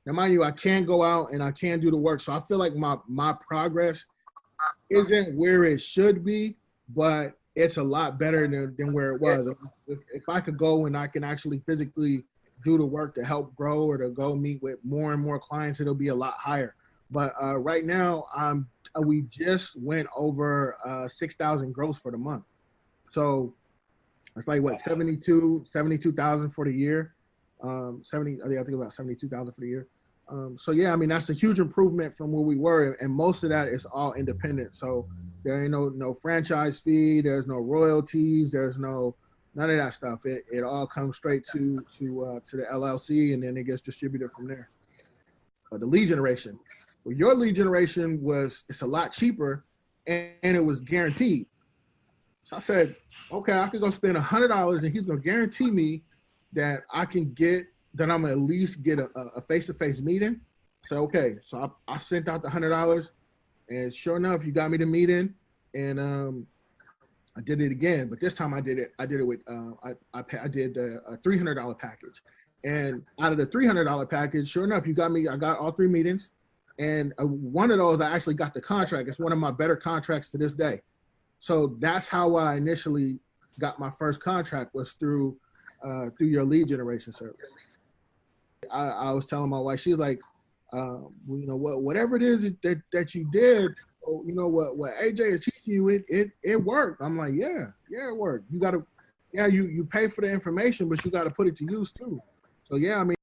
Now, mind you, I can go out and I can do the work. So I feel like my progress isn't where it should be, but it's a lot better than where it was. If I could go and I can actually physically do the work to help grow or to go meet with more and more clients, it'll be a lot higher. But right now, we just went over 6,000 gross for the month. So it's like what 72,000 for the year. 70, I think about 72,000 for the year. So yeah, I mean that's a huge improvement from where we were, and most of that is all independent. So there ain't no franchise fee, there's no royalties, there's none of that stuff. It all comes straight to the LLC, and then it gets distributed from there. The lead generation, well, your lead generation it's a lot cheaper, and it was guaranteed. So I said, okay, I could go spend $100, and he's gonna guarantee me that I'm gonna at least get a face-to-face meeting. So okay, so I sent out the $100, and sure enough, you got me the meeting, and I did it again. But this time I did it with I did a $300 package, and out of the $300 package, sure enough, I got all 3 meetings, and one of those I actually got the contract. It's one of my better contracts to this day. So that's how I initially got my first contract, was through your lead generation service. I was telling my wife, she's like, whatever it is that you did, what AJ is teaching you, it worked. I'm like, yeah, it worked. You pay for the information, but you got to put it to use too. So yeah, I mean.